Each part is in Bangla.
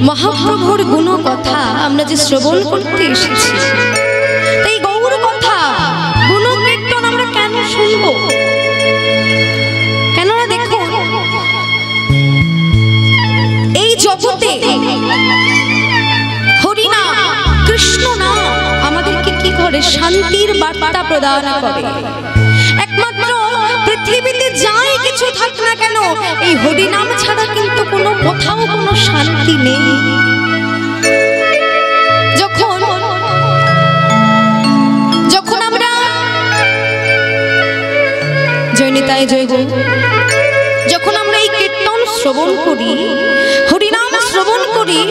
মহাপ্রভুর গুণ কথা আমরা যে শ্রবণ করতে এসেছি, তাই গৌর কথা গুণ কীর্তন আমরা কেন শুনব? কেননা দেখুন, এই জগতে হরিনাম কৃষ্ণ নাম আমাদেরকে কি করে? শান্তির বার্তা প্রদান করে। একমাত্র পৃথিবীতে যাই কিছু থাক না কেন, এই হরিনাম ছাড়া কিন্তু কোনো কোথাও কোনো শান্তি নেই। যখন আমরা জয়নিতাই জয় গো, যখন আমরা এই কীর্তন শ্রবণ করি, হরিনাম শ্রবণ করি,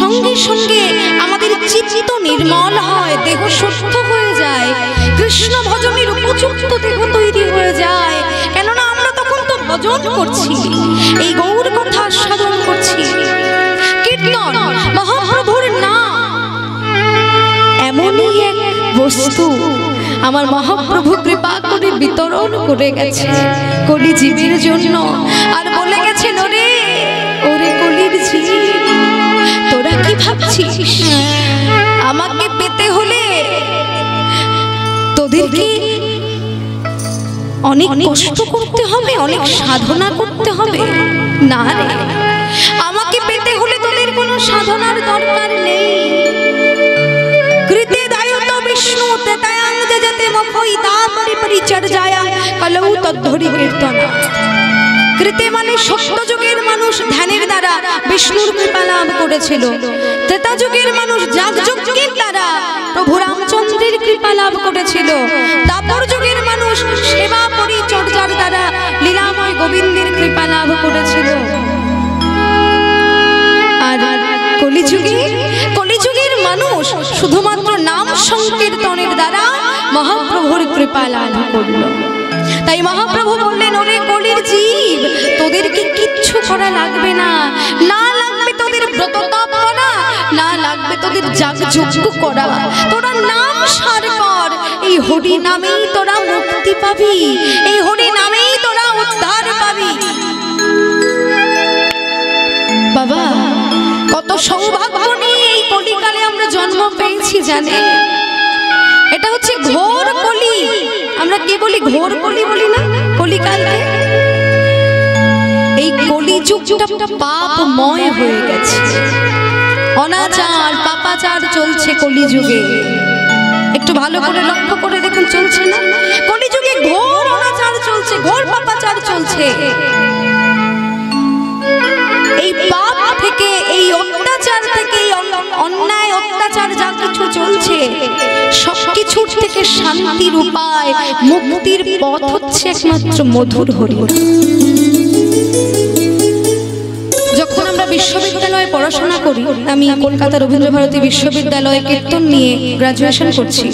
সঙ্গে সঙ্গে আমাদের চিত্ত নির্মল হয়, দেহ সুস্থ হয়ে যায়, কৃষ্ণ ভজনের উপযুক্ত দেহ তৈরি হয়ে যায়। কেননা আমরা তখন তো ভজন করছি, এই গৌর কথা আস্বাদন করছি। কীর্তন মহাপ্রভুর নাম এমনই এক বস্তু, আমার মহাপ্রভু কৃপা করে বিতরণ করে গেছে কলিজীবের জন্য। আর বলে গেছেন, ওরে ওরে কলির জীব, তোরা কি ভাবছিস আমাকে পেতে হলে তোদেরকে অনেক কষ্ট করতে হবে, অনেক সাধনা করতে হবে? না রে, আমাকে পেতে হলে তোদের কোনো সাধনার দরকার নেই। কৃতে দায়ত বিষ্ণু তেতায়াং যেতে মখই তাপরি পরিচর্যায়া কলৌ তদ্ধরি কীর্তনা। কৃতে মানে সত্য যুগের মানুষ ধ্যানের দ্বারা বিষ্ণুর কৃপা লাভ করেছিল, ত্রেতা যুগের মানুষ যাগযজ্ঞের দ্বারা প্রভু রামচন্দ্রের কৃপা লাভ করেছিল, দ্বাপর যুগের মানুষ সেবা পরিচর্যার দ্বারা লীলাময় গোবিন্দের কৃপা লাভ করেছিল। আর কলিযুগের মানুষ শুধুমাত্র নাম সংকীর্তনের দ্বারা মহাপ্রভুর কৃপা লাভ করল। তাই মহাপ্রভু বললেন, ওরে কলির জীব, তোদেরকে কিচ্ছু করা লাগবে না, না লাগবে তোদের ব্রত তপ করা, না লাগবে তোদের যাগযজ্ঞ করা, তোরা নাম সার কর। এই হরি নামেই তোরা মুক্তি পাবি, এই হরি নামেই তোরা উদ্ধার পাবি। বাবা, কত সৌভাগ্য নিয়ে এই কলিকালে আমরা জন্ম পেয়েছি জানেন? এটা হচ্ছে ঘোর কলি। আমরা কি বলি? ঘোর কলি বলি না কলিকালকে? এই কলিযুগটা পাপময় হয়ে গেছে, অনাচার পাপাচার চলছে কলিযুগে। একটু ভালো করে লক্ষ্য করে দেখুন, চলছে না? কলিযুগে ঘোর অনাচার চলছে, ঘোর পাপাচার চলছে। এই পাপ থেকে, এই অত্যাচার থেকে, এই অন্যায় অত্যাচার যা কিছু চলছে, সবকিছুর থেকে শান্তির উপায়, মুক্তির পথ হচ্ছে একমাত্র মধুর হরিনাম। যখন আমরা বিশ্ববিদ্যালয়ে পড়াশোনা করি, আমি কলকাতা রবীন্দ্রভারতী বিশ্ববিদ্যালয়ে কীর্তন নিয়ে গ্রাজুয়েশন করছি।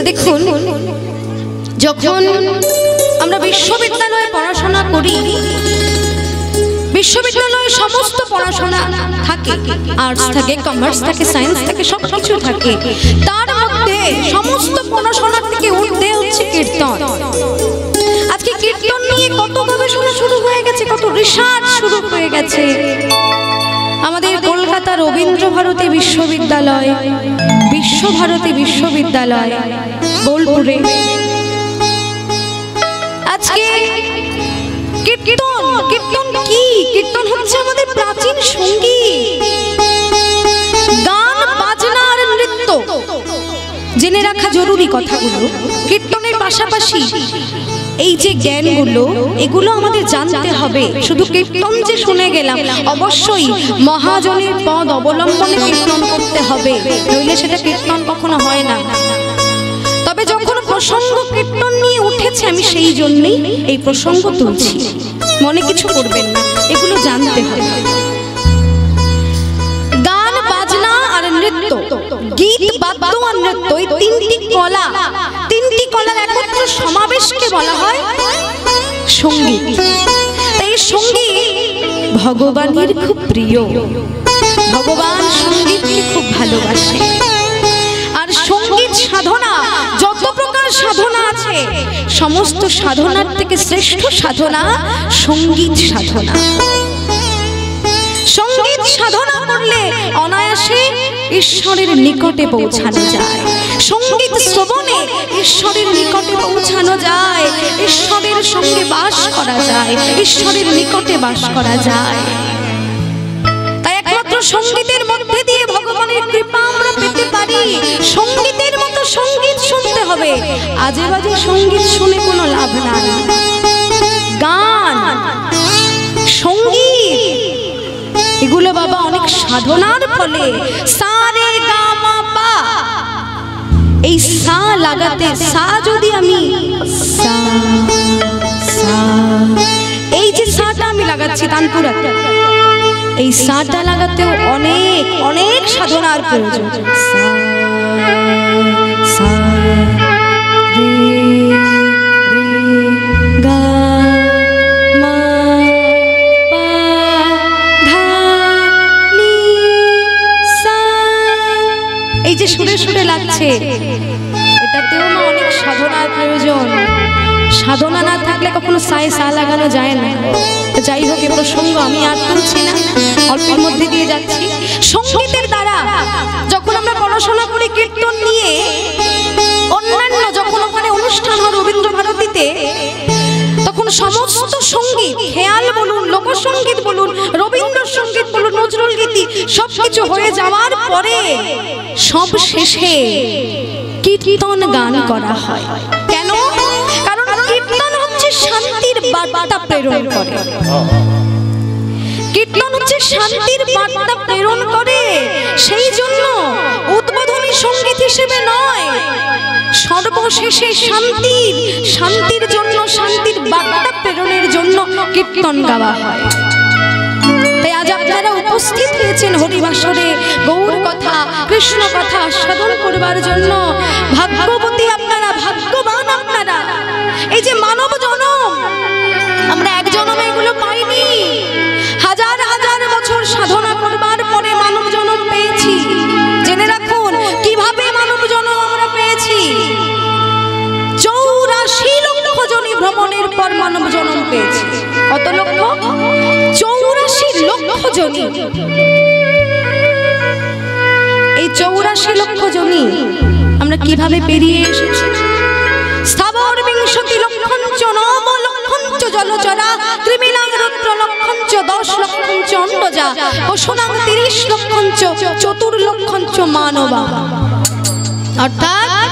দেখুন, যখন আমরা বিশ্ববিদ্যালয়ে পড়াশোনা করি, বিশ্ববিদ্যালয়ে সমস্ত পড়াশোনা থাকে, আর্টস থাকে, কমার্স থাকে, সায়েন্স থাকে, সবকিছু থাকে। তার মধ্যে সমস্ত পড়াশোনার থেকে ঊর্ধ্বে হচ্ছে কীর্তন। আজকে কীর্তন নিয়ে কত গবেষণা শুরু হয়ে গেছে, কত রিসার্চ শুরু হয়ে গেছে। আমাদের কলকাতা রবীন্দ্রভারতী বিশ্ববিদ্যালয়, বিশ্বভারতী বিশ্ববিদ্যালয় বোলপুরে আজকে কীর্তন কি? কীর্তন হচ্ছে আমাদের প্রাচীন সঙ্গীত, গান বাজনা আর নৃত্য। জেনে রাখা জরুরি কথাগুলো। কীর্তনের পাশাপাশি এই যে জ্ঞানগুলো, এগুলো আমাদের জানতে হবে। শুধু কীর্তন যে শুনে গেলাম, অবশ্যই মহাজনের পদ অবলম্বনে কীর্তন করতে হবে, নইলে সেটা কীর্তন কখনো হয় না। তবে যখন প্রসঙ্গ কীর্তন নিয়ে উঠেছে, আমি সেই জন্যই এই প্রসঙ্গ তুলছি, মনে কিছু করবেন না, এগুলো জানতে হবে। গান বাজনা আর নৃত্য, গীত বাদ্য আর নৃত্য, এই তিনটি কলার একত্র সমাবেশকে বলা হয় সঙ্গীত। তাই সঙ্গীত ভগবানের খুব প্রিয়, ভগবান সঙ্গীতকে খুব ভালোবাসে। আর সঙ্গীত সাধনা, যত প্রকার সাধনা আছে, সমস্ত সাধনার থেকে শ্রেষ্ঠ সাধনা সঙ্গীত সাধনা। সঙ্গীত সাধনা করলে অনায়াসে ঈশ্বরের নিকটে পৌঁছানো যায়। সঙ্গীত শ্রবণে ঈশ্বরের নিকটে পৌঁছানো যায়, ঈশ্বরের সঙ্গে বাস করা যায়, ঈশ্বরের নিকটে বাস করা যায়। তাই একমাত্র সঙ্গীতের মধ্যে দিয়ে ভগবানের কৃপা আমরা পেতে পারি। সঙ্গীতের মতো সঙ্গীত শুনতে হবে, আজে বাজে সঙ্গীত শুনে কোনো লাভ নাই। গান, সঙ্গীত এগুলো বাবা অনেক সাধনার ফলে সা রে গা মা পা, এই সা লাগাতে, সা যদি আমি সা সা, এই যে সাটা আমি লাগাচ্ছি তানপুরাতে, এই সাটা লাগাতেও অনেক অনেক সাধনার প্রয়োজন। সা সা রে রে গা মা পা ধা নি সা, এই যে সুরে সুরে লাগছে, এটাতেও না অনেক সাধনার প্রয়োজন। সাধনা না থাকলে কখনো সায় সা লাগানো যায় না। যাই হোক, এ প্রসঙ্গ আমি আর তুলছি না, অল্পের মধ্যে দিয়ে যাচ্ছি। সঙ্গীতের দ্বারা যখন আমরা পড়াশোনা করি কীর্তন নিয়ে, অন্যান্য যখন ওখানে অনুষ্ঠান হয় রবীন্দ্র ভারতীতে, তখন সমস্ত সঙ্গীত, খেয়াল বলুন, লোকসঙ্গীত বলুন, রবীন্দ্রসঙ্গীত বলুন, নজরুল গীতি, সবকিছু হয়ে যাওয়ার পরে সব শেষে কীর্তন গান করা হয়। কেন? কারণ কীর্তন হচ্ছে শান্তির বার্তা প্রেরণ করে। কীর্তন হচ্ছে শান্তির বার্তা প্রেরণ করে, সেই জন্য উদ্বোধনী সঙ্গীত হিসেবে নয়, সর্বশেষে শান্তির জন্য, শান্তির বার্তা প্রেরণের জন্য কীর্তন গাওয়া হয়। তাই আজ আপনারা উপস্থিত হয়েছেন হরিবাসরে গৌর কথা, কৃষ্ণ কথা আস্বাদন করবার জন্য। ভাগ্যবতী আপনারা, ভাগ্যবান আপনারা। এই যে মানব জনম, আমরা এক জনমে এগুলো পাইনি, হাজার হাজার বছর সাধনা করবার পরে মানব জনম পেয়েছি। জেনে রাখুন কিভাবে মানব জনম আমরা পেয়েছি। 84 লক্ষ জনি ভ্রমণের পর মানব জনম পেয়েছি। কত লক্ষ? 84 লক্ষ জনি। এই 84 লক্ষ জনি আমরা কিভাবে পেরিয়ে এসেছি? স্থাবর বিংশতি লক্ষঞ্চ নব লক্ষঞ্চ জলচরা, কৃমিনাং রুদ্র লক্ষঞ্চ 10 লক্ষঞ্চ অন্ডজা, পশুনাং 30 লক্ষঞ্চ চতুর্লক্ষঞ্চ মানবা। অর্থাৎ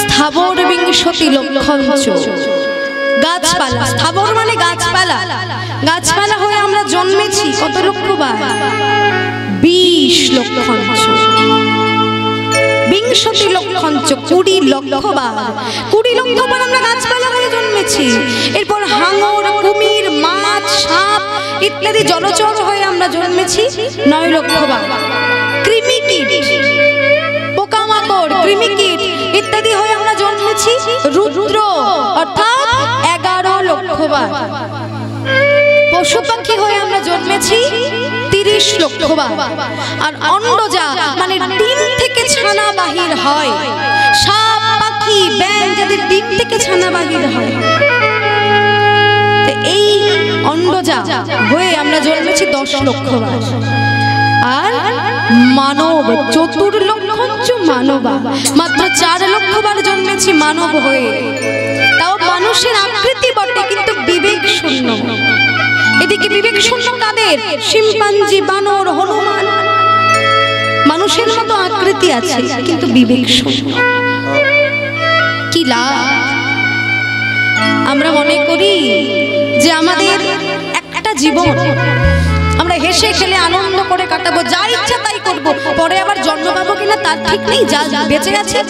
স্থাবর বিংশতি লক্ষঞ্চ গাছপালা, স্থাবর মানে গাছপালা, গাছপালা হয়ে আমরা জন্মেছি কত লক্ষবার? 20 লক্ষঞ্চ। বিংশতি লক্ষঞ্চ 20 লক্ষবার, 20 লক্ষবার আমরা গাছপালা হয়ে জন্মেছি। এরপর হাঙর, কুমির, মাছ, সাপ ইত্যাদি জলচর হয়ে আমরা জন্মেছি 9 লক্ষবার। কৃমিকীট, পোকামাকড়, কৃমিকীট ইত্যাদি হয়ে আমরা জন্মেছি রুদ্র অর্থাৎ 11 লক্ষবার। পশু পাখি হয়ে আমরা জন্মেছি 30 লক্ষবার। আর অন্ডজা মানে ডিম থেকে ছানা বাহির হয়, সাপ, পাখি, ব্যাঙ যাদের ডিম থেকে ছানা বাহির হয়, এই অন্ডজা হয়ে আমরা জন্মেছি 10 লক্ষবার। আর মানব 4 লক্ষঞ্চ মানবা, মাত্র 4 লক্ষবার জন্মেছি মানব হয়ে। তাও মানুষের আকৃতি বটে, কিন্তু বিবেক শূন্য। এদিকে বিবেক শূন্য কাদের? শিম্পাঞ্জি, বানর, হনুমান। মানুষের মতো আকৃতি আছে কিন্তু বিবেক শূন্য। কি লাভ? আমরা মনে করি যে আমাদের একটা জীবন, আমরা হেসে খেলে আনন্দ করে কাটাবো, যা ইচ্ছা তাই করবো, পরে আবার জন্ম পাবো কিনা তার ঠিক নেই। যা বেঁচে আছে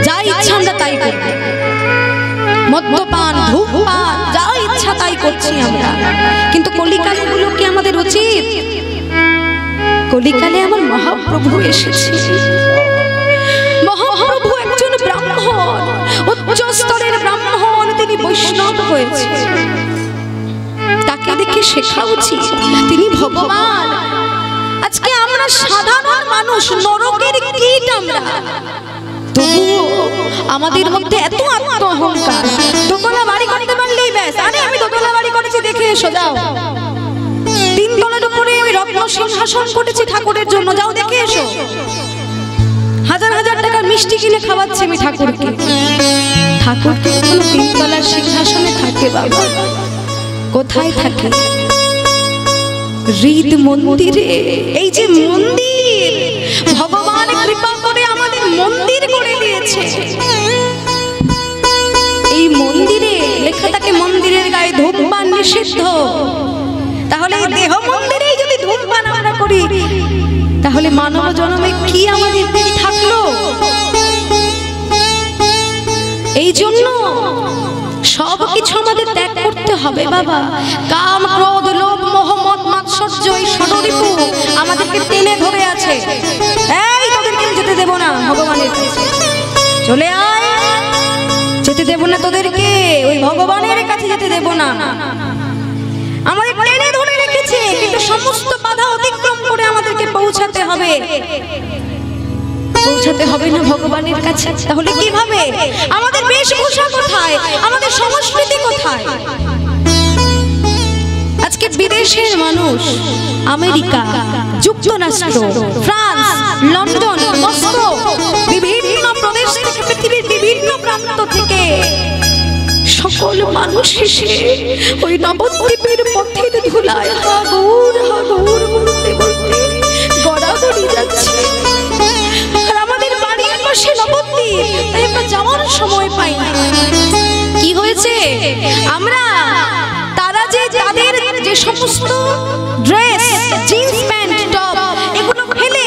যা ইচ্ছা আমরা তাই করবো, মদ্যপান, ধূমপান, যা ইচ্ছা তাই করছি আমরা। কিন্তু কলিকালে গুলো কি আমাদের উচিত? কলিকালে আমার মহাপ্রভু এসেছে। মহাপ্রভু একজন ব্রাহ্মণ, উচ্চ স্তরের ব্রাহ্মণ, তিনি বৈষ্ণব হয়েছে। তাকে দেখে শেখা উচিত, তিনি ভগবান। আজকে আমরা সাধারণ মানুষ, নরকের কীট আমরা, তবুও আমাদের মধ্যে এত আত্ম অহংকার। দোতলা বাড়ি করতে পারলেই ব্যাস, আরে আমি দোতলা বাড়ি করেছি দেখে এসো, যাও। সিংহাসন করেছি ঠাকুরের জন্য, যাও দেখে এসো। হাজার হাজার টাকার মিষ্টি কিনে খাওয়াচ্ছে আমি ঠাকুরকে। ঠাকুর কি কোনো তিনতলার সিংহাসনে থাকে বাবা? কোথায় থাকে? হৃদ মন্দিরে। এই যে মন্দির, ভগবান কৃপা করে আমাদের মন্দির করে দিয়েছে। এই মন্দিরে লেখা থাকে মন্দিরের গায়ে ধূমপান নিষিদ্ধ। তাহলে এই দেহ মন্দিরেই যদি ধূমপান আমরা করি, তাহলে মানব জন্মে কি আমাদের দিন থাকলো? এই জন্য সবকিছু আমাদের ত্যাগ করতে হবে বাবা। কাম, ক্রোধ, লোভ, মোহ, মদ, মাৎসর্য, এই ষড়রিপু আমাদেরকে টেনে ধরে আছে। এই তোদেরকে যেতে দেব না ভগবানের কাছে, চলে আয়। যেতে দেব না তোদেরকে, ওই ভগবানের কাছে যেতে দেব না। আমাদের টেনে ধরে রেখেছে, কিন্তু সমস্ত বাধা অতিক্রম করে আমাদেরকে পৌঁছাতে হবে। পৌঁছাতে হবে না ভগবানের কাছে? তাহলে কিভাবে? আমাদের বেশভূষা কোথায়? আমাদের সংস্কৃতি কোথায়? আজকে বিদেশের মানুষ আমেরিকা, যুক্তরাষ্ট্র, ফ্রান্স, লন্ডন, মস্কো, বিভিন্ন প্রদেশ থেকে, পৃথিবীর বিভিন্ন প্রান্ত থেকে সকল মানুষ এসে ওই নবদ্বীপের পথের ধুলায় হাগুর হাগুর বলতে বলতে গড়াগড়ি যাচ্ছে। আর আমাদের বাড়ির পাশে নবদ্বীপ, তাই আমরা যাওয়ার সময় পাই না। কি হয়েছে? আমরা তারা যে তাদের যে সমস্ত ড্রেস, জিন্স প্যান্ট, টপ, এগুলো ফেলে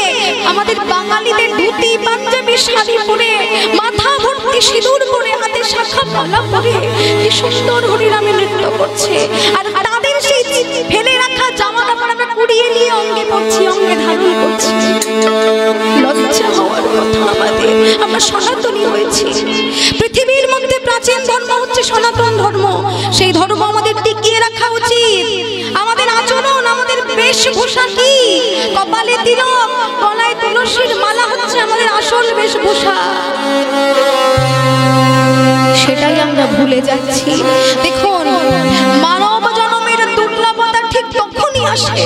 আমাদের বাঙালিদের ধুতি, পাঞ্জাবি, শাড়ি পরে, মাথা ভর্তি সিঁদুর পরে, হাতে শাখা মালা পরে কি সুন্দর হরিনামে নৃত্য করছে। আর তাদের সেই ফেলে রাখা জামা কাপড় আমরা কুড়িয়ে নিয়ে অঙ্গে পরছি, অঙ্গে ধারণ করছি। লজ্জা হওয়ার কথা আমাদের। আমরা সনাতনী হয়েছি। পৃথিবীর মধ্যে প্রাচীন ধর্ম হচ্ছে সনাতন ধর্ম। সেই ধর্ম আমাদের টিকিয়ে রাখা উচিত। আমাদের আচরণ, আমাদের বেশভূষা কি? কপালে তিলক, গলায় তুলসীর মালা হচ্ছে আমাদের আসল বেশভূষা। সেটাই আমরা ভুলে যাচ্ছি। দেখুন, মানব জন্মের দুর্লভতা ঠিক তখনই আসে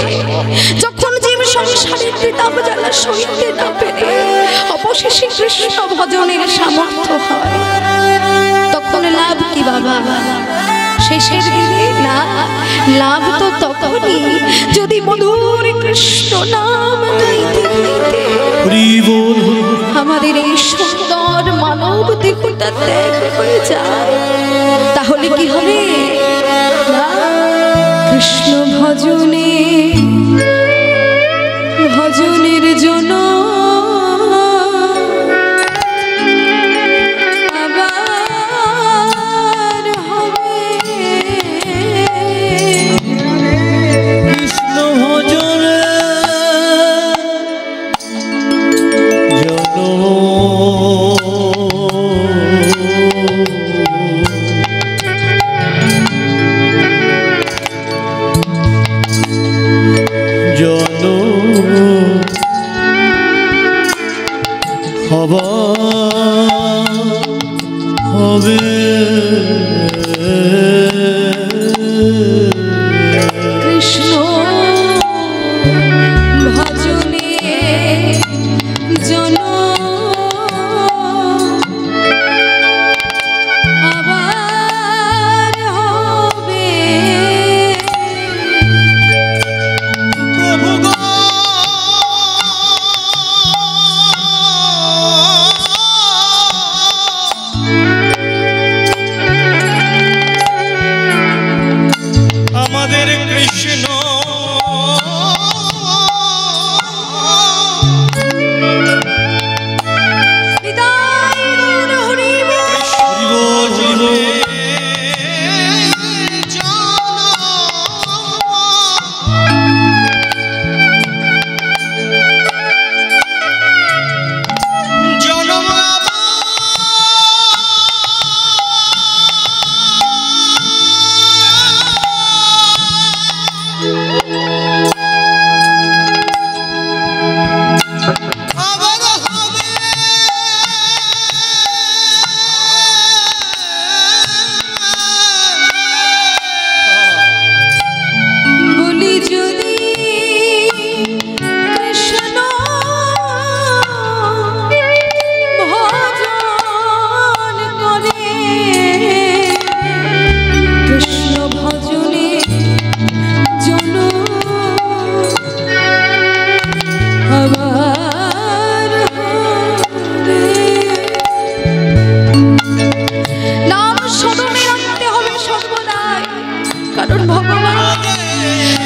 যখন জীব সংসারের পিতাব জ্বালা সইতে না পেরে অবশেষে কৃষ্ণ ভজনের সামর্থ্য হয়। তখন লাভ কি বাবা? শেষের দিনে না, লাভ তো তখনই যদি মধুর কৃষ্ণ নাম গাইতে গাইতে আমাদের এই সুন্দর মানব দেহটা ত্যাগ হয়ে যায়। তাহলে কি হবে? কৃষ্ণ ভজনে, ভজনের জন্য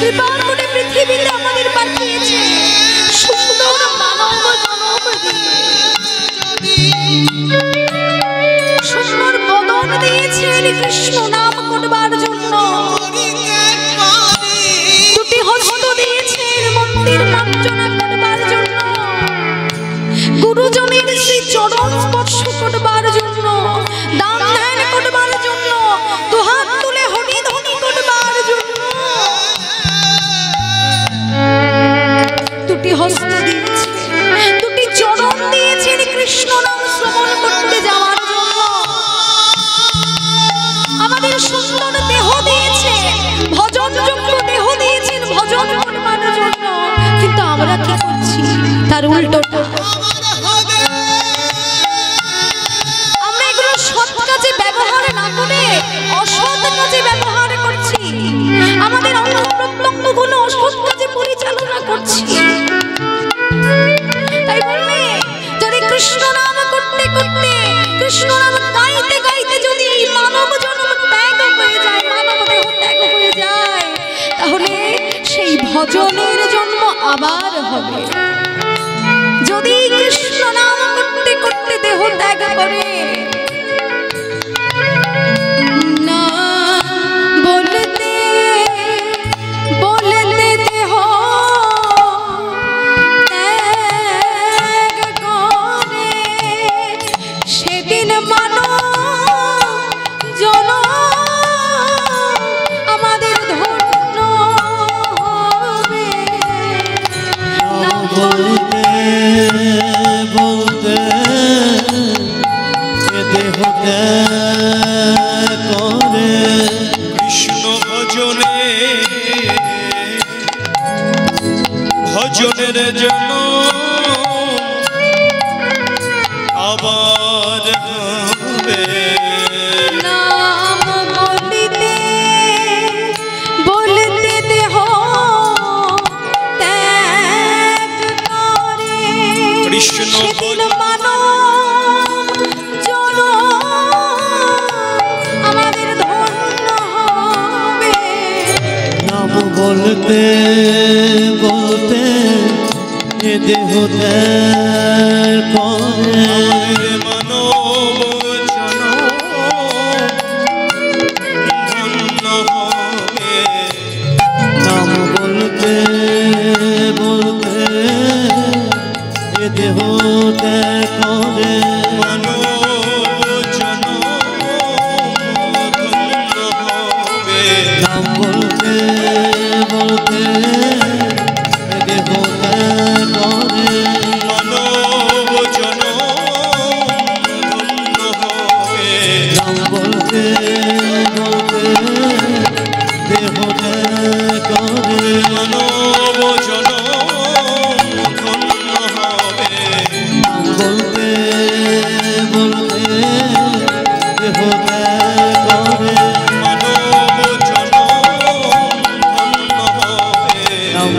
কৃপা করে পৃথিবীতে আমাদের পাঠিয়েছে সুন্দর মানব জনম দিয়ে, সুন্দর বদন দিয়েছেন কৃষ্ণ নাম করবার জন্য, দুটি হস্ত দিয়েছেন মন্দির মার্জনা করবার জন্য, গুরুজনের শ্রী চরণ স্পর্শ করবার জন্য, দান ধ্যান করবার জন্য, দুহাত তুলে হরি ধ্বনি করবার জন্য দুটি হস্ত দিয়েছে, দুটি চরণ দিয়েছেন কৃষ্ণ নাম শ্রবণ করতে যাওয়ার জন্য, আমাদের সুন্দর দেহ দিয়েছে, ভজন যোগ্য দেহ দিয়েছেন ভজন করবার জন্য, কিন্তু আমরা কি করছি তার উল্টোটা। আমরা এগুলো সৎ কাজে ব্যবহার না করে অসৎ কাজে ব্যবহার করছি, আমাদের অঙ্গ প্রত্যঙ্গগুলো অসৎ কাজে পরিচালনা করছি। তাই বললে যদি কৃষ্ণ নাম করতে করতে, কৃষ্ণ নাম গাইতে গাইতে যদি মানব জন্ম ত্যাগ হয়ে যায়, মানব দেহ ত্যাগ হয়ে যায়, তাহলে সেই ভজনের জন্ম আবার হবে। যদি কৃষ্ণ নাম করতে করতে দেহ ত্যাগ করে, না বলতে বলতে দেহ ত্যাগ করে, সেদিন মানো জন আমাদের ধন্য হবে। না বলতে বলতে দেহ ত্যাগ করে, কৃষ্ণ ভজনে ভজনের জন্য আবার হবে। নাম বলিতে বলতে দেহ ত্যাগ করে, কৃষ্ণ সেদিন মানো জন আমাদের ধন্য হবে। নাম বলতে বলতে দেহ ত্যাগ করে, মানব ধন্য হবে। নাম বলতে বলতে দেহ ত্যাগ করে, মানব ধন্য হবে। নাম বলতে বলতে দেহ ত্যাগ করে, মানব ধন্য হবে। নাম বলতে বলতে দেহ ত্যাগ করে, মানব ধন্য হবে। নাম বলতে বলতে দেহ ত্যাগ করে, মানব ধন্য হবে। নাম বলতে বলতে দেহ ত্যাগ করে, মানব ধন্য হবে।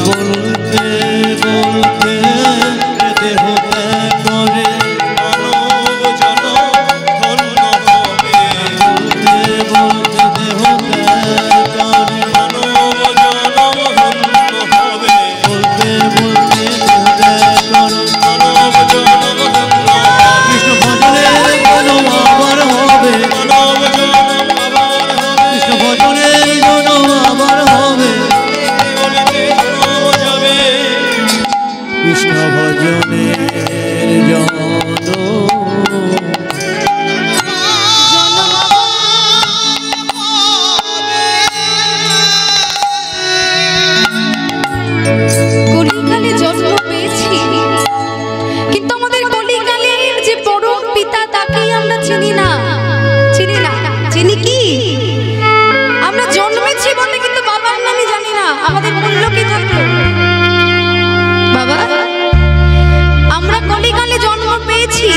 বলতে বলতে দেহ ত্যাগ করে, মানব ধন্য হবে। বলতে বলতে দেহ ত্যাগ করে, মানব ধন্য হবে। কৃষ্ণ ভজনের জন্য আবার হবে, মানব জনম আবার হবে। কৃষ্ণ ভজনের জন্য আবার হবে, কৃষ্ণ ভজনের জন্য কলিকালে জন্ম পেয়েছি, কিন্তু আমাদের কলিকালের যে পরম পিতা তাকেই আমরা চিনি না। চিনি না, চিনি কি? আমরা জন্মেছি বলে কিন্তু বাবার নামই জানি না। আমাদের মূল্য কি থাকলো বাবা? আমরা কলিকালে জন্ম পেয়েছি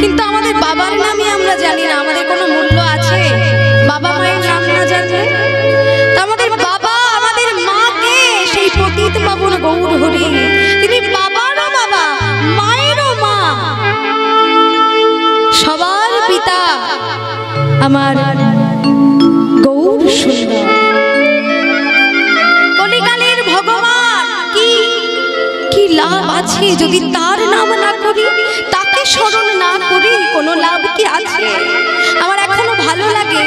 কিন্তু আমাদের বাবার নামই আমরা জানি না। আমাদের কোনো মূল্য আছে বাবা মায়ের নাম না জানলে? তা আমাদের বাবা, আমাদের মাকে সেই পতিত পাবন গৌর হরি, তিনি বাবারও বাবা, মায়েরও মা, সবার পিতা আমার গৌর সুন্দর। কলিকালে আছে, যদি তার নাম না করি, তাকে স্মরণ না করি, কোনো লাভ কি আছে? আমার এখনো ভালো লাগে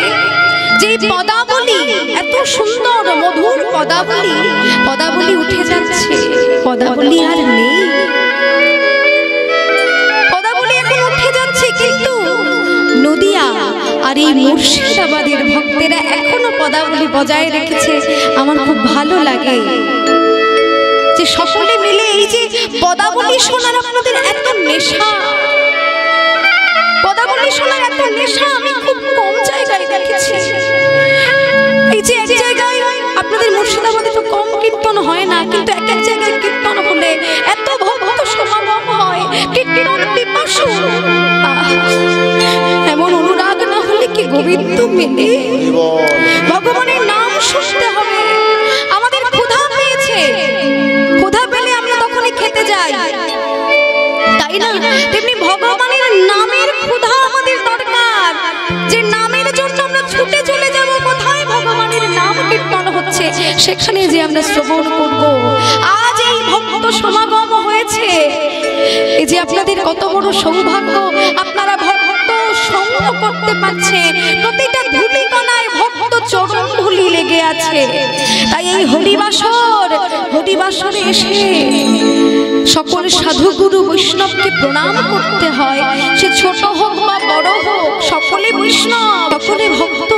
যে পদাবলী, এত সুন্দর মধুর পদাবলী, পদাবলী উঠে যাচ্ছে, পদাবলী আর নেই, পদাবলী এখন উঠে যাচ্ছে, কিন্তু নদিয়া আর এই মুর্শিদাবাদের ভক্তেরা এখনো পদাবলী বজায় রেখেছে। আমার খুব ভালো লাগে যে সকলে মিলে এই যে পদাবলী শোনার আপনাদের এত নেশা, পদাবলী শোনার এত নেশা আমি খুব কম জায়গায় দেখেছি। এই যে এক জায়গায় আপনাদের মুর্শিদাবাদে তো কম কীর্তন হয় না, কিন্তু এক এক জায়গায় কীর্তন হলে এত ভক্ত সমাগম হয়, কীর্তন পিপাসু, এমন অনুরাগ না হলে কি গোবিন্দ মেলে? ভগবানের নাম শুনতে হবে। আমাদের ক্ষুধা পেয়েছে, ক্ষুধা পেলে আমরা তখনই খেতে যাই, তাই না? তেমনি ভগবানের নামের ক্ষুধা আমাদের দরকার, যে নামের জন্য আমরা ছুটে চলে যাব কোথায় ভগবানের নাম কীর্তন হচ্ছে, সেখানে যে আমরা শ্রবণ করব। আজ এই ভক্ত সমাগম হয়েছে, এই যে আপনাদের কত বড় সৌভাগ্য, আপনারা ভক্ত সঙ্গ করতে পারছেন, প্রতিটা ধূলিকণায় ভক্ত চরণ ধুলি লেগে আছে। তাই এই হরিবাসর, হরিবাসরে এসে সকল সাধু গুরু বৈষ্ণবকে প্রণাম করতে হয়, সে ছোট হোক বা বড় হোক, সকলে বৈষ্ণব, সকলে ভক্ত।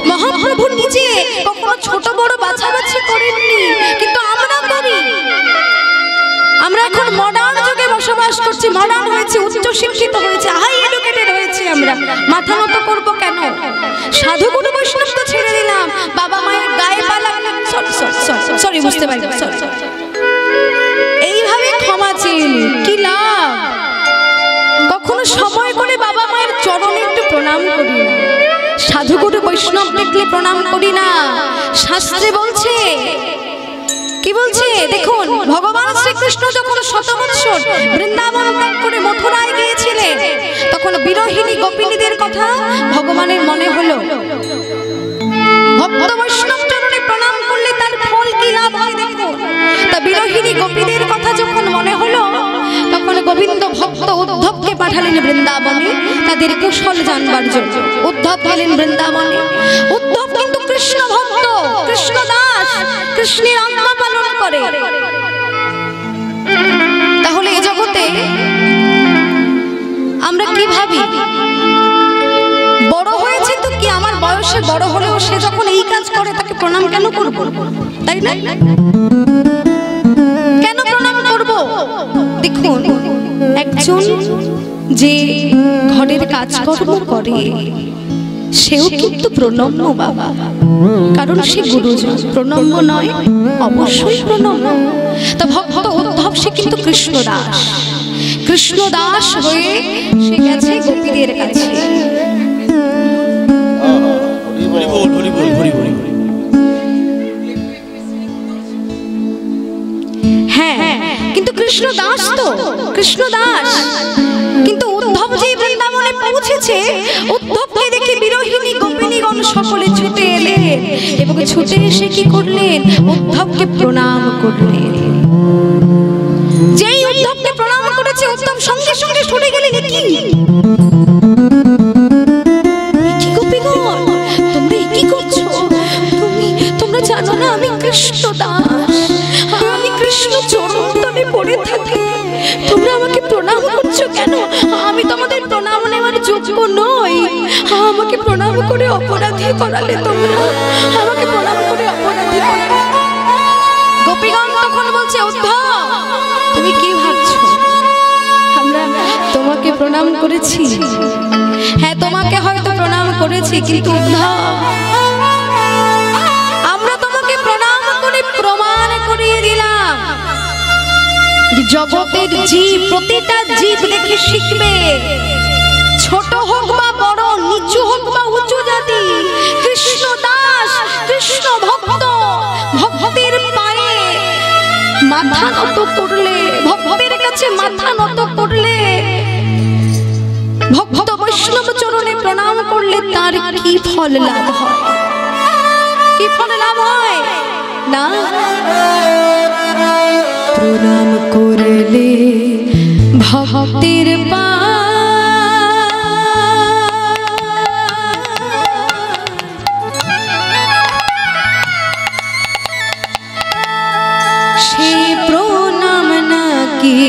মহাপ্রভু নিজে কখনো ছোট বড় বাছাবাছি করেননি, কিন্তু আমরা করি। আমরা এখন মডার্ন যুগে বসবাস করছি, মডার্ন হয়েছে, উচ্চ শিক্ষিত হয়েছে, হাই এডুকেটেড হয়েছে, আমরা মাথা নত করবো কেন? সাধু গুরু বৈষ্ণব তো ছেড়ে দিলাম, বাবা মায়ের গায়ে পা লাগলাম, সরি বুঝতে পারি, এইভাবে ক্ষমা চেয়ে কি লাভ? কখনো সময় করে বাবা মায়ের চরণে একটু প্রণাম করি না, সাধু গুরু বৈষ্ণব দেখলে প্রণাম করি না। শাস্ত্রে বলছে, কি বলছে দেখুন, ভগবান শ্রীকৃষ্ণ যখন 100 বৎসর বৃন্দাবন ত্যাগ করে মথুরায় গিয়েছিলেন, তখন বিরহিণী গোপিনীদের কথা ভগবানের মনে হলো। ভক্ত বৈষ্ণব চরণে প্রণাম করলে তার ফল কি লাভ হয় দেখুন। তা বিরহিণী গোপীদের কথা যখন মনে হলো, তখন গোবিন্দ ভক্ত উদ্ধবকে পাঠালেন বৃন্দাবনে তাদের কুশল জানবার জন্য। উদ্ধব গেলেন বৃন্দাবনে। উদ্ধব কিন্তু কৃষ্ণ ভক্ত, কৃষ্ণ দাস, কৃষ্ণের আজ্ঞা পালন করে। তাহলে এই জগতে আমরা কি ভাবি? বড় হয়েছে তো কি, আমার বয়সে বড় হলেও সে যখন এই কাজ করে তাকে প্রণাম কেন করব? তাই না? কেন প্রণাম করব? দেখুন, একজন যে ঘরের কাজকর্ম করে সেও কিন্তু প্রণম্য বাবা, কারণ সে গুরুজন। প্রণম্য নয়, অবশ্যই প্রণম্য। তা ভক্ত উদ্ধব সে কিন্তু কৃষ্ণদাস, কৃষ্ণদাস হয়ে সে গেছে গোপীদের কাছে। হ্যাঁ, কিন্তু কৃষ্ণদাস তো কৃষ্ণদাস, কিন্তু উদ্ধব যে বৃন্দাবনে পৌঁছেছে, উদ্ধবকে দেখে বিরহিণী গোপিনীগণ সকলে ছুটে এলেন এবং ছুটে এসে কি করলেন? উদ্ধবকে প্রণাম করলেন। যেই উদ্ধবকে প্রণাম করেছে, উদ্ধব সঙ্গে সঙ্গে সরে গেলেন। কি গোপীগণ, তোমরা কি করছো? তোমরা জানো না আমি কৃষ্ণদাস, আমি কৃষ্ণ চরণতলে পড়ে থাকি, তোমরা আমাকে প্রণাম করছো কেন? আমি তোমাদের প্রণাম নেওয়ার যোগ্য নই, আমাকে প্রণাম করে অপরাধী করালে, তোমরা আমাকে প্রণাম করে অপরাধী করালে। গোপীগণ তখন বলছে, উদ্ধব তুমি কি ভাবছো? আমরা তোমাকে প্রণাম করেছি, হ্যাঁ তোমাকে হয়তো প্রণাম করেছি, কিন্তু উদ্ধব আমরা তোমাকে প্রণাম করে প্রমাণ করিয়ে দিলাম জগতের জীব, প্রতিটা জীব দেখে শিখবে, ছোট হোক বা বড়, নিচু হোক বা উঁচু জাতি, কৃষ্ণ দাস, কৃষ্ণ ভক্ত, ভক্তের পায়ে মাথা নত করলে, ভক্তের কাছে মাথা নত করলে, ভক্ত বৈষ্ণব চরণে প্রণাম করলে তার কি ফল লাভ হয়? কি ফল লাভ হয়? না, প্রণাম করলে ভক্তির সে প্রণাম নাকি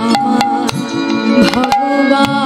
আমার ভগবান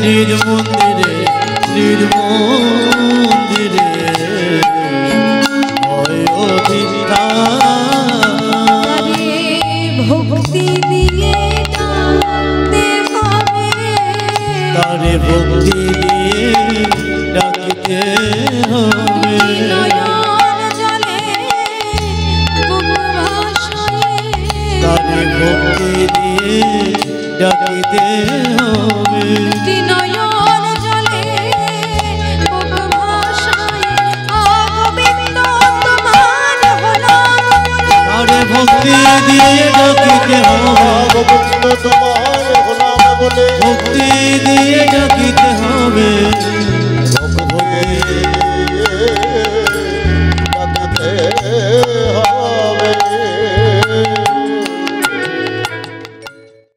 নিজ মন্দিরে নিজ মন্দিরে ভক্তি দিয়ে তারে ভক্তি দিয়ে ডাকতে হবে তারে ভক্তি দিয়ে ডাকতে হবে ভক্তি দিয়ে ডাকিতে হবে ভক্তি দিয়ে ডাকিতে হবে।